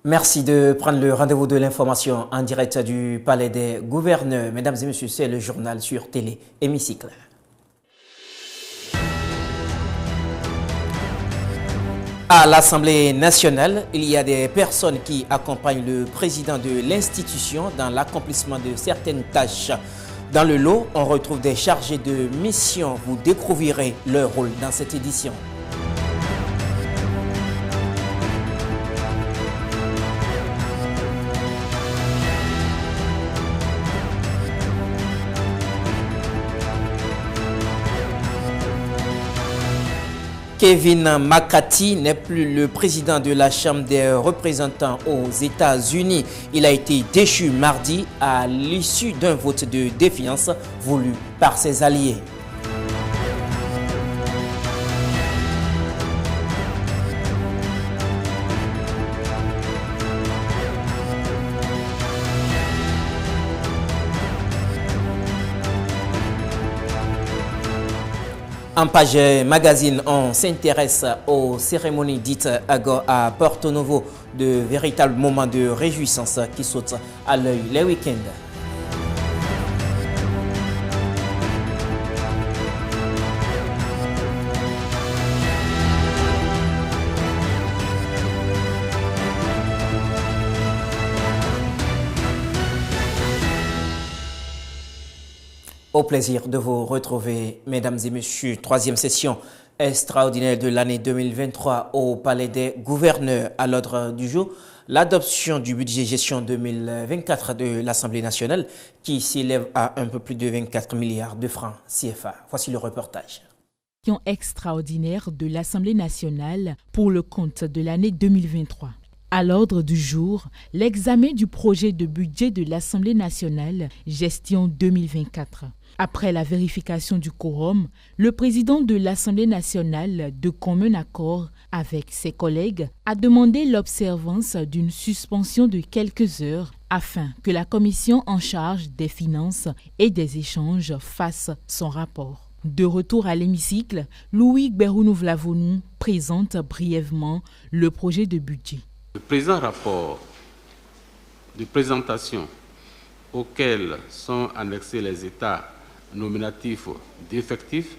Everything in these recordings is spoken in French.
Merci de prendre le rendez-vous de l'information en direct du Palais des Gouverneurs. Mesdames et messieurs, c'est le journal sur Télé Hémicycle. À l'Assemblée nationale, il y a des personnes qui accompagnent le président de l'institution dans l'accomplissement de certaines tâches. Dans le lot, on retrouve des chargés de mission. Vous découvrirez leur rôle dans cette édition. Kevin McCarthy n'est plus le président de la Chambre des représentants aux États-Unis. Il a été déchu mardi à l'issue d'un vote de défiance voulu par ses alliés. En page magazine, on s'intéresse aux cérémonies dites à Porto Novo, de véritables moments de réjouissance qui sautent à l'œil les week-ends. Au plaisir de vous retrouver, mesdames et messieurs. Troisième session extraordinaire de l'année 2023 au Palais des Gouverneurs. À l'ordre du jour, l'adoption du budget gestion 2024 de l'Assemblée nationale qui s'élève à un peu plus de 24 milliards de francs CFA. Voici le reportage. Extraordinaire de l'Assemblée nationale pour le compte de l'année 2023. À l'ordre du jour, l'examen du projet de budget de l'Assemblée nationale gestion 2024. Après la vérification du quorum, le président de l'Assemblée nationale, de commun accord avec ses collègues, a demandé l'observance d'une suspension de quelques heures afin que la commission en charge des finances et des échanges fasse son rapport. De retour à l'hémicycle, Louis Berounou-Vlavonou présente brièvement le projet de budget. Le présent rapport de présentation auquel sont annexés les états nominatifs d'effectifs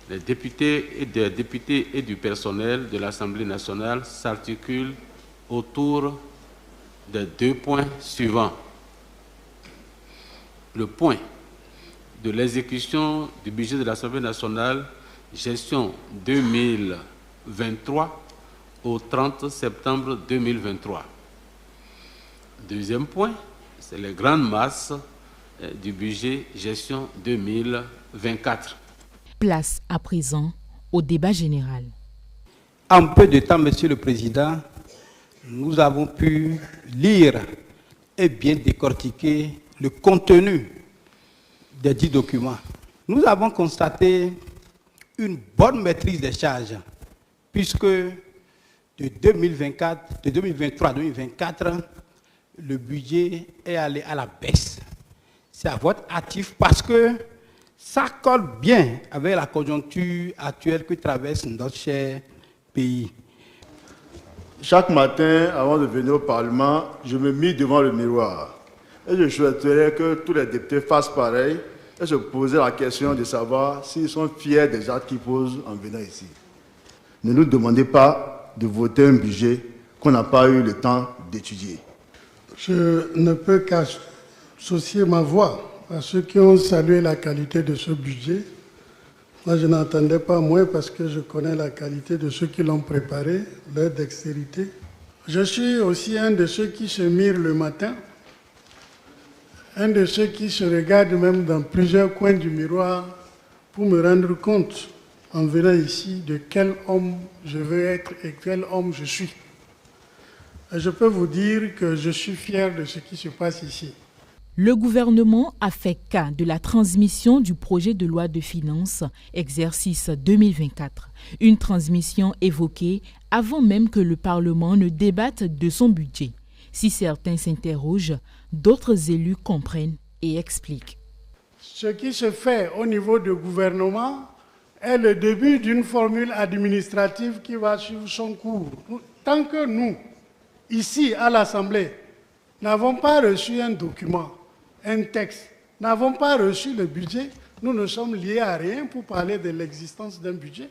des députés et du personnel de l'Assemblée nationale s'articule autour des deux points suivants. Le point de l'exécution du budget de l'Assemblée nationale, gestion 2023 au 30 septembre 2023. Deuxième point, c'est les grandes masses du budget gestion 2024. Place à présent au débat général. En peu de temps, Monsieur le Président, nous avons pu lire et bien décortiquer le contenu des 10 documents. Nous avons constaté une bonne maîtrise des charges, puisque de 2023 à 2024, le budget est allé à la baisse. C'est à votre actif parce que ça colle bien avec la conjoncture actuelle que traverse notre cher pays. Chaque matin, avant de venir au Parlement, je me mis devant le miroir. Et je souhaiterais que tous les députés fassent pareil et se poser la question de savoir s'ils sont fiers des actes qu'ils posent en venant ici. Ne nous demandez pas de voter un budget qu'on n'a pas eu le temps d'étudier. Je ne peux qu'associer ma voix à ceux qui ont salué la qualité de ce budget. Moi, je n'entendais pas moins parce que je connais la qualité de ceux qui l'ont préparé, leur dextérité. Je suis aussi un de ceux qui se mirent le matin, un de ceux qui se regardent même dans plusieurs coins du miroir pour me rendre compte, en venant ici, de quel homme je veux être et quel homme je suis. Et je peux vous dire que je suis fier de ce qui se passe ici. Le gouvernement a fait cas de la transmission du projet de loi de finances, exercice 2024. Une transmission évoquée avant même que le Parlement ne débatte de son budget. Si certains s'interrogent, d'autres élus comprennent et expliquent. Ce qui se fait au niveau du gouvernement est le début d'une formule administrative qui va suivre son cours. Tant que nous, ici à l'Assemblée, n'avons pas reçu un document, un texte, n'avons pas reçu le budget, nous ne sommes liés à rien pour parler de l'existence d'un budget.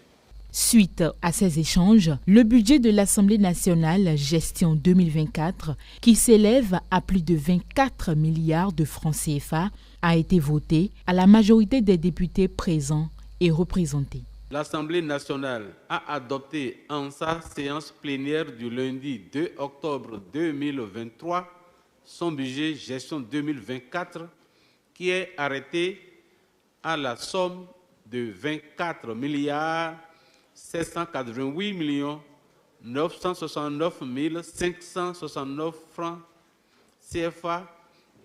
Suite à ces échanges, le budget de l'Assemblée nationale gestion 2024, qui s'élève à plus de 24 milliards de francs CFA, a été voté à la majorité des députés présents et représentés. L'Assemblée nationale a adopté en sa séance plénière du lundi 2 octobre 2023 son budget gestion 2024 qui est arrêté à la somme de 24 milliards 788 969 569 francs CFA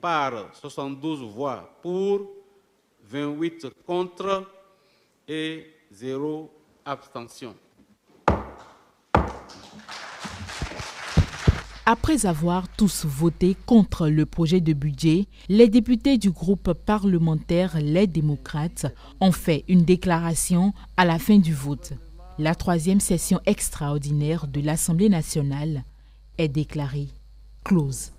par 72 voix pour, 28 contre et 0 abstention. Après avoir tous voté contre le projet de budget, les députés du groupe parlementaire Les Démocrates ont fait une déclaration à la fin du vote. La troisième session extraordinaire de l'Assemblée nationale est déclarée close.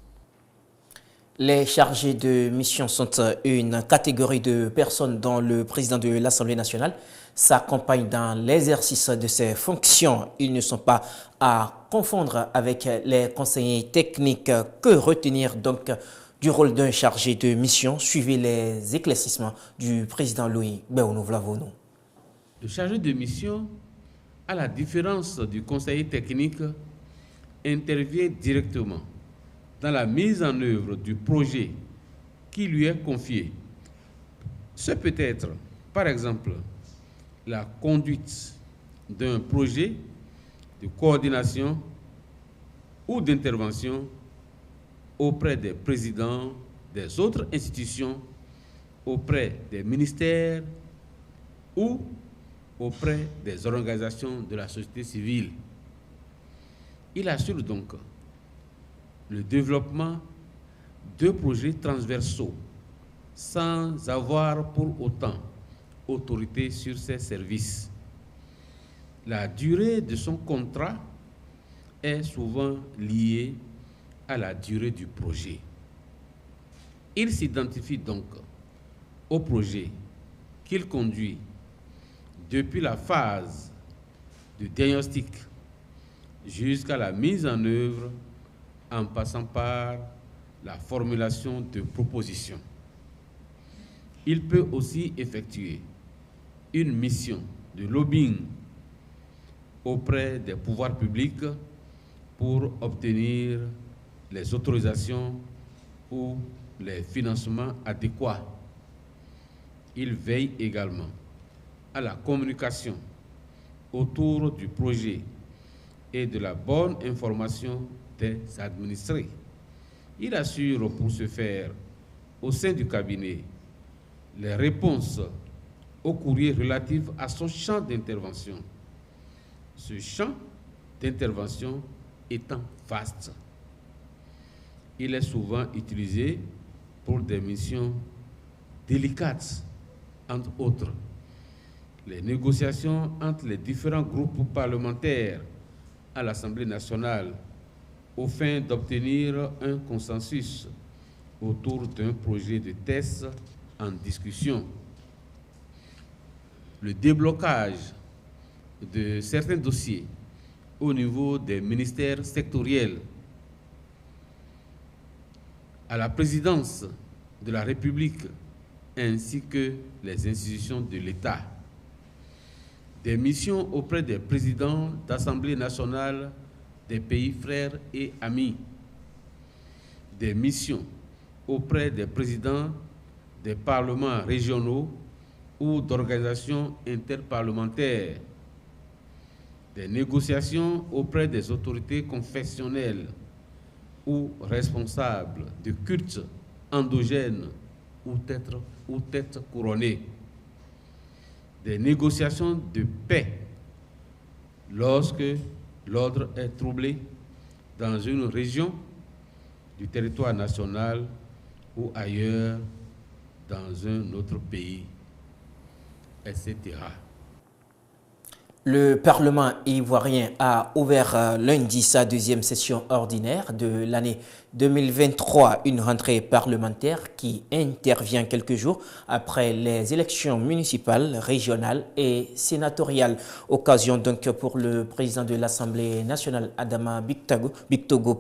Les chargés de mission sont une catégorie de personnes dont le président de l'Assemblée nationale s'accompagne dans l'exercice de ses fonctions. Ils ne sont pas à confondre avec les conseillers techniques. Que retenir donc du rôle d'un chargé de mission? Suivez les éclaircissements du président Louis Béounou-Vlavonou. Le chargé de mission, à la différence du conseiller technique, intervient directement dans la mise en œuvre du projet qui lui est confié. Ce peut être, par exemple, la conduite d'un projet de coordination ou d'intervention auprès des présidents des autres institutions, auprès des ministères ou auprès des organisations de la société civile. Il assure donc le développement de projets transversaux sans avoir pour autant autorité sur ses services. La durée de son contrat est souvent liée à la durée du projet. Il s'identifie donc au projet qu'il conduit depuis la phase de diagnostic jusqu'à la mise en œuvre en passant par la formulation de propositions. Il peut aussi effectuer une mission de lobbying auprès des pouvoirs publics pour obtenir les autorisations ou les financements adéquats. Il veille également à la communication autour du projet et de la bonne information des administrés. Il assure pour ce faire, au sein du cabinet, les réponses aux courriers relatifs à son champ d'intervention. Ce champ d'intervention étant vaste, il est souvent utilisé pour des missions délicates, entre autres, les négociations entre les différents groupes parlementaires à l'Assemblée nationale au fin d'obtenir un consensus autour d'un projet de texte en discussion. Le déblocage de certains dossiers au niveau des ministères sectoriels, à la présidence de la République ainsi que les institutions de l'État. Des missions auprès des présidents d'Assemblée nationale des pays frères et amis. Des missions auprès des présidents des parlements régionaux ou d'organisations interparlementaires. Des négociations auprès des autorités confessionnelles ou responsables de cultes endogènes ou têtes couronnées. Des négociations de paix lorsque l'ordre est troublé dans une région du territoire national ou ailleurs dans un autre pays, etc. Le Parlement ivoirien a ouvert lundi sa deuxième session ordinaire de l'année 2023, une rentrée parlementaire qui intervient quelques jours après les élections municipales, régionales et sénatoriales. Occasion donc pour le président de l'Assemblée nationale, Adama Bictogo,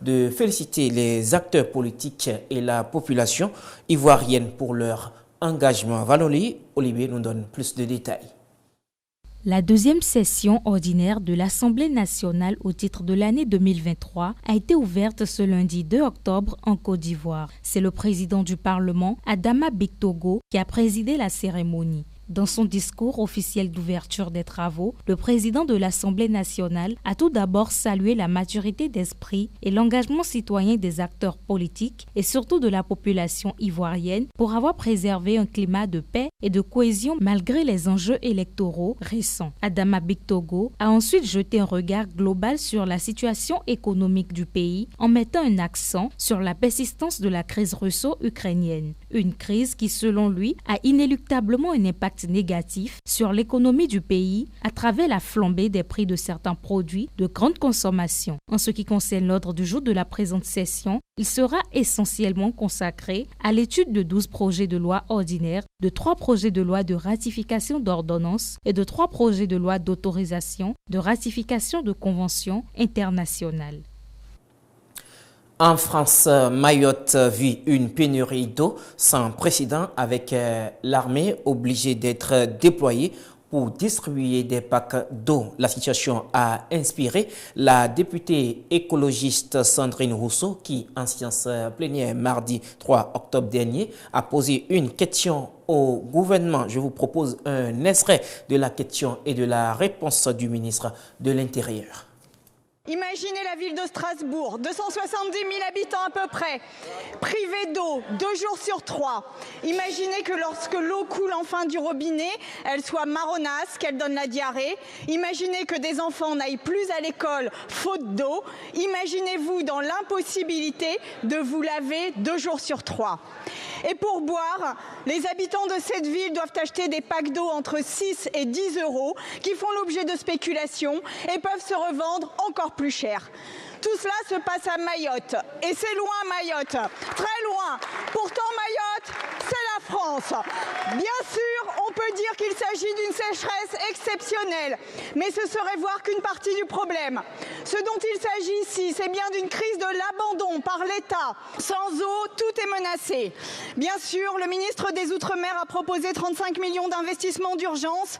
de féliciter les acteurs politiques et la population ivoirienne pour leur engagement. Valoli Olivier nous donne plus de détails. La deuxième session ordinaire de l'Assemblée nationale au titre de l'année 2023 a été ouverte ce lundi 2 octobre en Côte d'Ivoire. C'est le président du Parlement, Adama Bictogo, qui a présidé la cérémonie. Dans son discours officiel d'ouverture des travaux, le président de l'Assemblée nationale a tout d'abord salué la maturité d'esprit et l'engagement citoyen des acteurs politiques et surtout de la population ivoirienne pour avoir préservé un climat de paix et de cohésion malgré les enjeux électoraux récents. Adama Bictogo a ensuite jeté un regard global sur la situation économique du pays en mettant un accent sur la persistance de la crise russo-ukrainienne. Une crise qui, selon lui, a inéluctablement un impact négatif sur l'économie du pays à travers la flambée des prix de certains produits de grande consommation. En ce qui concerne l'ordre du jour de la présente session, il sera essentiellement consacré à l'étude de 12 projets de loi ordinaires, de 3 projets de loi de ratification d'ordonnances et de 3 projets de loi d'autorisation de ratification de conventions internationales. En France, Mayotte vit une pénurie d'eau sans précédent avec l'armée obligée d'être déployée pour distribuer des packs d'eau. La situation a inspiré la députée écologiste Sandrine Rousseau qui, en séance plénière mardi 3 octobre dernier, a posé une question au gouvernement. Je vous propose un extrait de la question et de la réponse du ministre de l'Intérieur. Imaginez la ville de Strasbourg, 270 000 habitants à peu près, privée d'eau 2 jours sur 3. Imaginez que lorsque l'eau coule enfin du robinet, elle soit marronasse, qu'elle donne la diarrhée. Imaginez que des enfants n'aillent plus à l'école faute d'eau. Imaginez-vous dans l'impossibilité de vous laver 2 jours sur 3. Et pour boire, les habitants de cette ville doivent acheter des packs d'eau entre 6 et 10 euros qui font l'objet de spéculations et peuvent se revendre encore plus cher. Tout cela se passe à Mayotte. Et c'est loin Mayotte, très loin. Pourtant Mayotte, c'est la France. Bien sûr, on peut dire qu'il s'agit d'une sécheresse exceptionnelle, mais ce serait voir qu'une partie du problème. Ce dont il s'agit ici, c'est bien d'une crise de l'abandon par l'État. Sans eau, tout est menacé. Bien sûr, le ministre des Outre-mer a proposé 35 millions d'investissements d'urgence,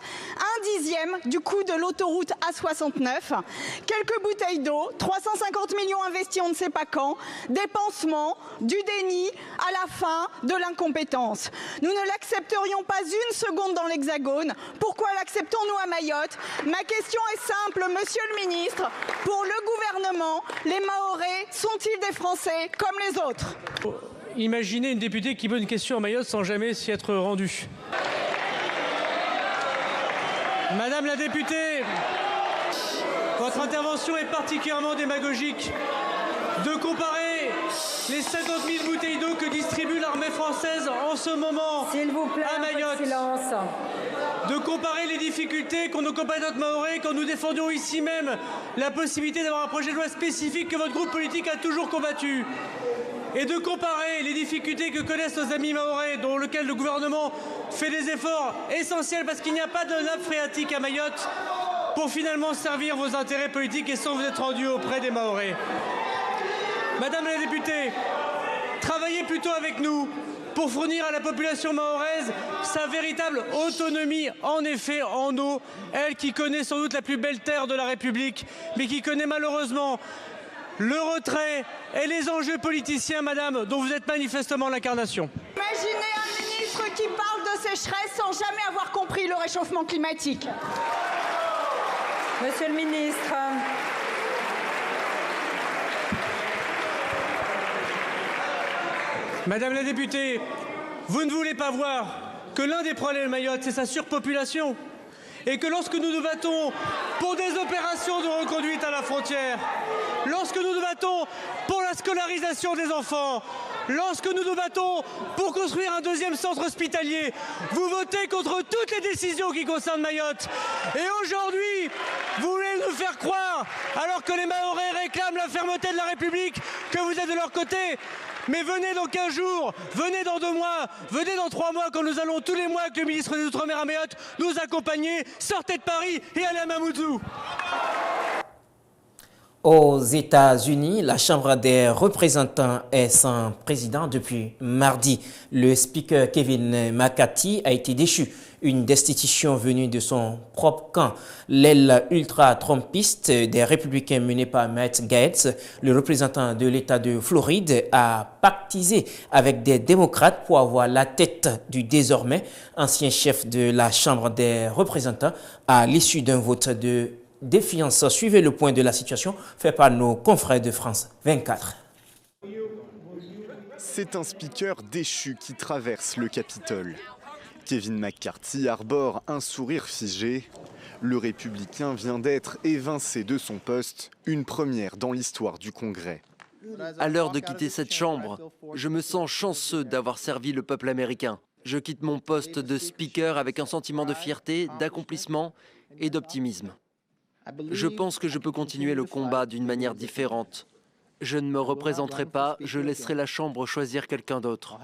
1/10 du coût de l'autoroute A69, quelques bouteilles d'eau, 350 millions investis on ne sait pas quand, des pansements, du déni, à la fin de l'incompétence. Nous ne l'accepterions pas une seconde dans l'Hexagone. Pourquoi l'acceptons-nous à Mayotte? Ma question est simple, monsieur le ministre. Pour le gouvernement, les Mahorais sont-ils des Français comme les autres? Imaginez une députée qui pose une question à Mayotte sans jamais s'y être rendue. Madame la députée, votre intervention est particulièrement démagogique. De comparer les 50 000 bouteilles d'eau que distribue l'armée française en ce moment à Mayotte, de comparer les difficultés qu'ont nos compatriotes mahorais quand nous défendions ici même la possibilité d'avoir un projet de loi spécifique que votre groupe politique a toujours combattu, et de comparer les difficultés que connaissent nos amis mahorais, dont lequel le gouvernement fait des efforts essentiels parce qu'il n'y a pas de nappe phréatique à Mayotte, pour finalement servir vos intérêts politiques et sans vous être rendu auprès des Mahorais. Madame la députée, travaillez plutôt avec nous pour fournir à la population mahoraise sa véritable autonomie, en effet, en eau, elle qui connaît sans doute la plus belle terre de la République, mais qui connaît malheureusement le retrait et les enjeux politiciens, madame, dont vous êtes manifestement l'incarnation. Imaginez un ministre qui parle de sécheresse sans jamais avoir compris le réchauffement climatique. Monsieur le ministre. Madame la députée, vous ne voulez pas voir que l'un des problèmes de Mayotte, c'est sa surpopulation. Et que lorsque nous nous battons pour des opérations de reconduite à la frontière, lorsque nous nous battons pour la scolarisation des enfants, lorsque nous nous battons pour construire un deuxième centre hospitalier. Vous votez contre toutes les décisions qui concernent Mayotte. Et aujourd'hui, vous voulez nous faire croire, alors que les Mahorais réclament la fermeté de la République, que vous êtes de leur côté. Mais venez dans 15 jours, venez dans 2 mois, venez dans 3 mois, quand nous allons tous les mois avec le ministre des Outre-mer à Mayotte nous accompagner. Sortez de Paris et allez à Mamoudzou. Aux États-Unis, la Chambre des représentants est sans président depuis mardi. Le speaker Kevin McCarthy a été déchu. Une destitution venue de son propre camp. L'aile ultra-trumpiste des républicains menée par Matt Gaetz, le représentant de l'État de Floride, a pactisé avec des démocrates pour avoir la tête du désormais ancien chef de la Chambre des représentants à l'issue d'un vote de défiance. Suivez le point de la situation fait par nos confrères de France 24. C'est un speaker déchu qui traverse le Capitole. Kevin McCarthy arbore un sourire figé. Le républicain vient d'être évincé de son poste, une première dans l'histoire du Congrès. À l'heure de quitter cette chambre, je me sens chanceux d'avoir servi le peuple américain. Je quitte mon poste de speaker avec un sentiment de fierté, d'accomplissement et d'optimisme. Je pense que je peux continuer le combat d'une manière différente. Je ne me représenterai pas, je laisserai la Chambre choisir quelqu'un d'autre.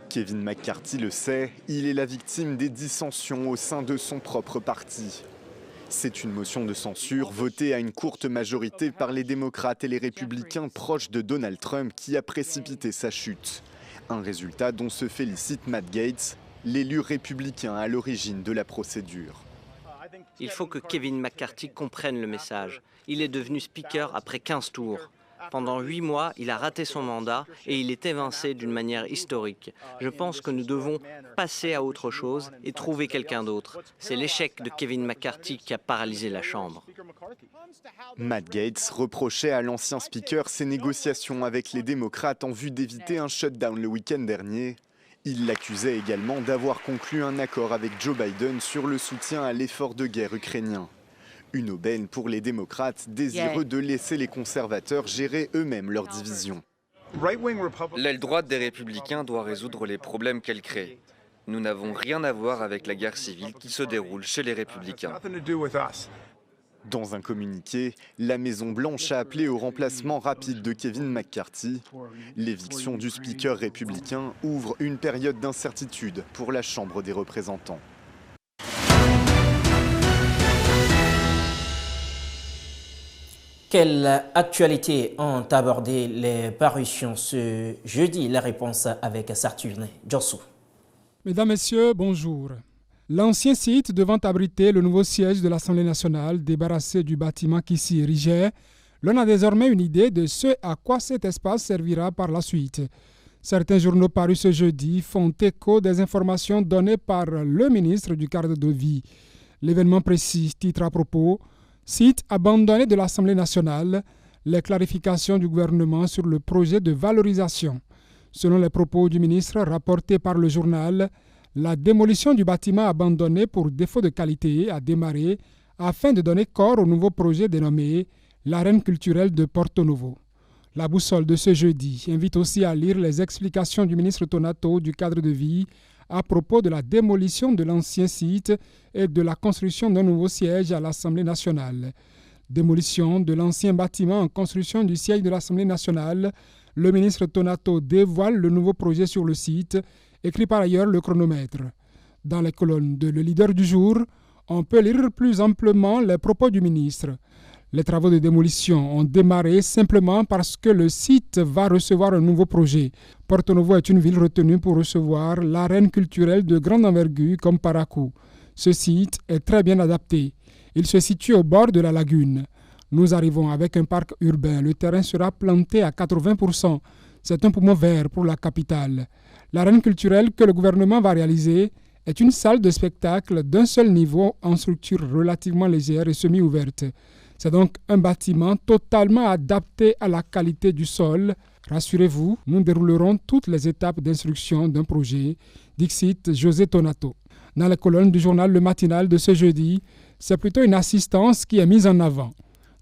Kevin McCarthy le sait, il est la victime des dissensions au sein de son propre parti. C'est une motion de censure votée à une courte majorité par les démocrates et les républicains proches de Donald Trump qui a précipité sa chute. Un résultat dont se félicite Matt Gaetz, l'élu républicain à l'origine de la procédure. Il faut que Kevin McCarthy comprenne le message. Il est devenu speaker après 15 tours. Pendant 8 mois, il a raté son mandat et il est évincé d'une manière historique. Je pense que nous devons passer à autre chose et trouver quelqu'un d'autre. C'est l'échec de Kevin McCarthy qui a paralysé la Chambre. Matt Gaetz reprochait à l'ancien speaker ses négociations avec les démocrates en vue d'éviter un shutdown le week-end dernier. Il l'accusait également d'avoir conclu un accord avec Joe Biden sur le soutien à l'effort de guerre ukrainien. Une aubaine pour les démocrates désireux de laisser les conservateurs gérer eux-mêmes leur division. L'aile droite des républicains doit résoudre les problèmes qu'elle crée. Nous n'avons rien à voir avec la guerre civile qui se déroule chez les républicains. Dans un communiqué, la Maison-Blanche a appelé au remplacement rapide de Kevin McCarthy. L'éviction du speaker républicain ouvre une période d'incertitude pour la Chambre des représentants. Quelles actualités ont abordé les parutions ce jeudi? La réponse avec Sartune Jossou. Mesdames, Messieurs, bonjour. L'ancien site devant abriter le nouveau siège de l'Assemblée nationale, débarrassé du bâtiment qui s'y érigeait, l'on a désormais une idée de ce à quoi cet espace servira par la suite. Certains journaux parus ce jeudi font écho des informations données par le ministre du cadre de vie. L'événement précis titre à propos « Site abandonné de l'Assemblée nationale, les clarifications du gouvernement sur le projet de valorisation ». Selon les propos du ministre rapportés par le journal, la démolition du bâtiment abandonné pour défaut de qualité a démarré afin de donner corps au nouveau projet dénommé l'Arène culturelle de Porto Novo. La boussole de ce jeudi invite aussi à lire les explications du ministre Tonato du cadre de vie à propos de la démolition de l'ancien site et de la construction d'un nouveau siège à l'Assemblée nationale. Démolition de l'ancien bâtiment en construction du siège de l'Assemblée nationale, le ministre Tonato dévoile le nouveau projet sur le site, écrit par ailleurs le chronomètre. Dans les colonnes de Le Leader du jour, on peut lire plus amplement les propos du ministre. Les travaux de démolition ont démarré simplement parce que le site va recevoir un nouveau projet. Porto Novo est une ville retenue pour recevoir l'arène culturelle de grande envergure comme Parakou. Ce site est très bien adapté. Il se situe au bord de la lagune. Nous arrivons avec un parc urbain. Le terrain sera planté à 80%. C'est un poumon vert pour la capitale. L'arène culturelle que le gouvernement va réaliser est une salle de spectacle d'un seul niveau en structure relativement légère et semi-ouverte. C'est donc un bâtiment totalement adapté à la qualité du sol. Rassurez-vous, nous déroulerons toutes les étapes d'instruction d'un projet, dixit José Tonato. Dans les colonnes du journal Le Matinal de ce jeudi, c'est plutôt une assistance qui est mise en avant.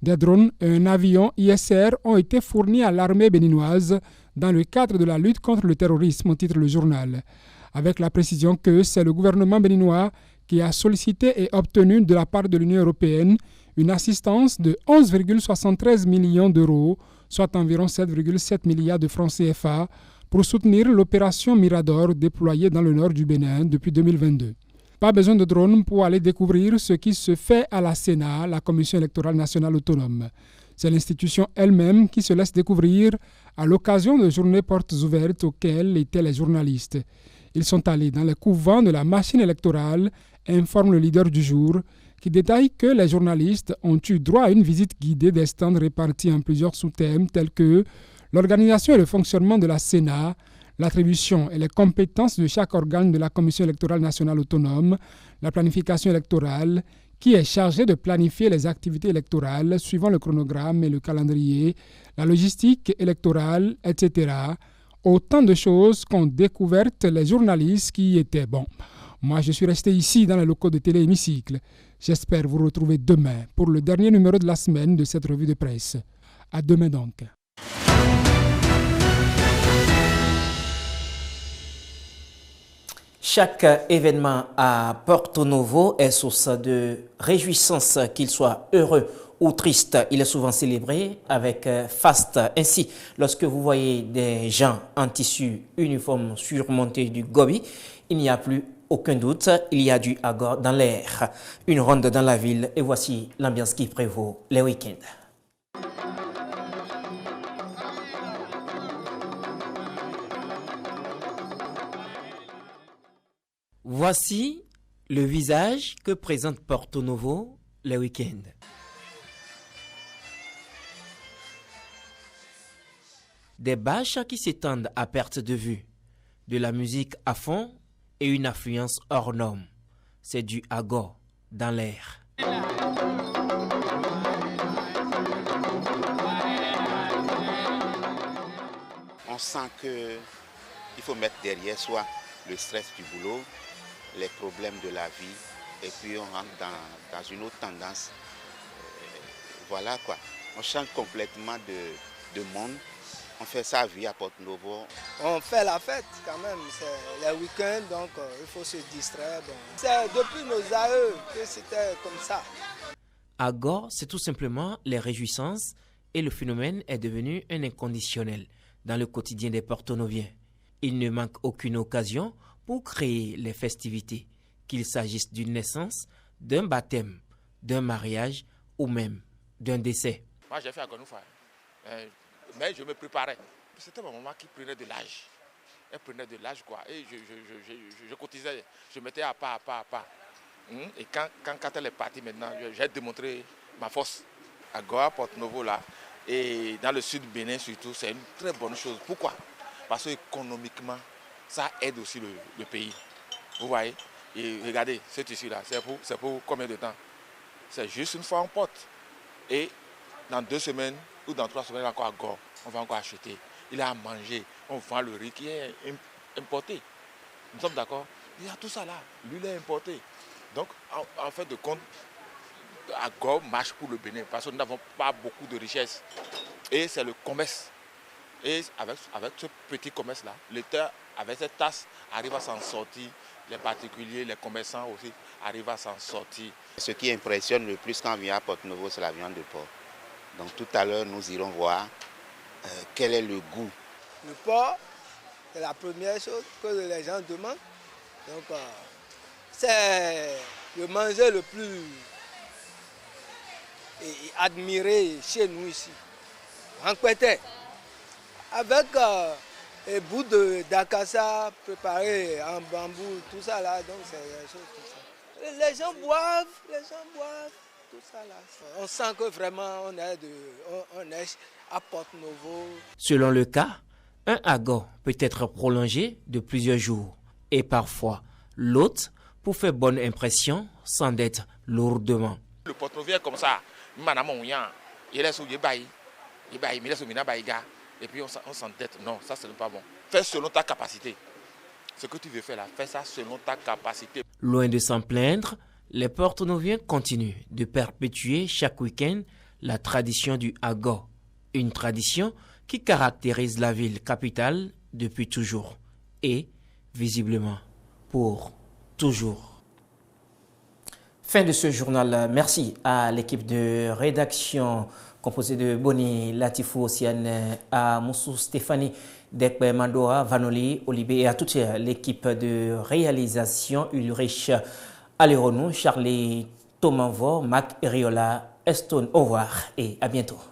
Des drones et un avion ISR ont été fournis à l'armée béninoise dans le cadre de la lutte contre le terrorisme, titre le journal. Avec la précision que c'est le gouvernement béninois qui a sollicité et obtenu de la part de l'Union européenne une assistance de 11,73 millions d'euros, soit environ 7,7 milliards de francs CFA, pour soutenir l'opération Mirador déployée dans le nord du Bénin depuis 2022. Pas besoin de drone pour aller découvrir ce qui se fait à la Sénat, la Commission électorale nationale autonome. C'est l'institution elle-même qui se laisse découvrir à l'occasion de journées portes ouvertes auxquelles étaient les journalistes. Ils sont allés dans les couvents de la machine électorale, informe le leader du jour, qui détaille que les journalistes ont eu droit à une visite guidée des stands répartis en plusieurs sous-thèmes tels que l'organisation et le fonctionnement de la Sénat, l'attribution et les compétences de chaque organe de la Commission électorale nationale autonome, la planification électorale, qui est chargée de planifier les activités électorales suivant le chronogramme et le calendrier, la logistique électorale, etc. Autant de choses qu'ont découvertes les journalistes qui y étaient. Bon, moi je suis resté ici dans les locaux de Télé Hémicycle. J'espère vous retrouver demain pour le dernier numéro de la semaine de cette revue de presse. À demain donc. Chaque événement à Porto Novo est source de réjouissance, qu'il soit heureux ou triste. Il est souvent célébré avec faste. Ainsi, lorsque vous voyez des gens en tissu uniforme surmontés du gobi, il n'y a plus aucun doute, il y a du Agor dans l'air. Une ronde dans la ville et voici l'ambiance qui prévaut les week-ends. Voici le visage que présente Porto Novo les week-ends. Des bâches qui s'étendent à perte de vue, de la musique à fond et une affluence hors norme. C'est du Agor dans l'air. On sent qu'il faut mettre derrière soi le stress du boulot, les problèmes de la vie, et puis on rentre dans une autre tendance. Voilà quoi. On change complètement de monde. On fait sa vie à Porto Novo. On fait la fête quand même, c'est les week-ends, donc il faut se distraire. Donc. C'est depuis nos aïeux que c'était comme ça. Agor, c'est tout simplement les réjouissances et le phénomène est devenu un inconditionnel dans le quotidien des Porto-Noviens. Il ne manque aucune occasion pour créer les festivités, qu'il s'agisse d'une naissance, d'un baptême, d'un mariage ou même d'un décès. Moi j'ai fait Agor une fois. Mais je me préparais. C'était ma maman qui prenait de l'âge. Elle prenait de l'âge quoi. Et je cotisais, je mettais à pas. Et quand elle est partie maintenant, j'ai démontré ma force. À Goa, Porto Novo là, et dans le sud du Bénin surtout, c'est une très bonne chose. Pourquoi? Parce qu'économiquement, ça aide aussi le pays. Vous voyez? Et regardez, ce tissu-là, c'est pour combien de temps? C'est juste une fois en porte. Et dans 2 semaines, ou dans 3 semaines encore à Gor, on va encore acheter. Il a à manger, on vend le riz qui est importé. Nous sommes d'accord? Il y a tout ça là, l'huile est importée. Donc, en fait de compte, à Gor marche pour le Bénin parce que nous n'avons pas beaucoup de richesses. Et c'est le commerce. Et avec ce petit commerce-là, l'État, avec cette tasse, arrive à s'en sortir. Les particuliers, les commerçants aussi arrivent à s'en sortir. Ce qui impressionne le plus quand on vient à Porto Novo, c'est la viande de porc. Donc tout à l'heure, nous irons voir quel est le goût. Le porc, c'est la première chose que les gens demandent. Donc c'est le manger le plus admiré chez nous ici. Renquêté, avec un bout d'acassa préparé en bambou, tout ça là, donc c'est des choses tout ça. Les gens boivent, tout ça là. On sent que vraiment on est à Porto Novo. Selon le cas, un Agor peut être prolongé de plusieurs jours et parfois l'autre pour faire bonne impression sans être lourdement. Le Porto Novo est comme ça. Et puis on s'entête. Non, ça ce n'est pas bon. Fais selon ta capacité. Ce que tu veux faire là, fais ça selon ta capacité. Loin de s'en plaindre, les Porto-Noviens continuent de perpétuer chaque week-end la tradition du Ago, une tradition qui caractérise la ville capitale depuis toujours et, visiblement, pour toujours. Fin de ce journal. Merci à l'équipe de rédaction composée de Boni Latifou, Osiane, à Moussou Stéphanie, Dekbe Mandoa, Vanoli, Olibé et à toute l'équipe de réalisation Ulrich Aleronou, Charlie Tomanvo, Mac Eriola, Eston. Au revoir et à bientôt.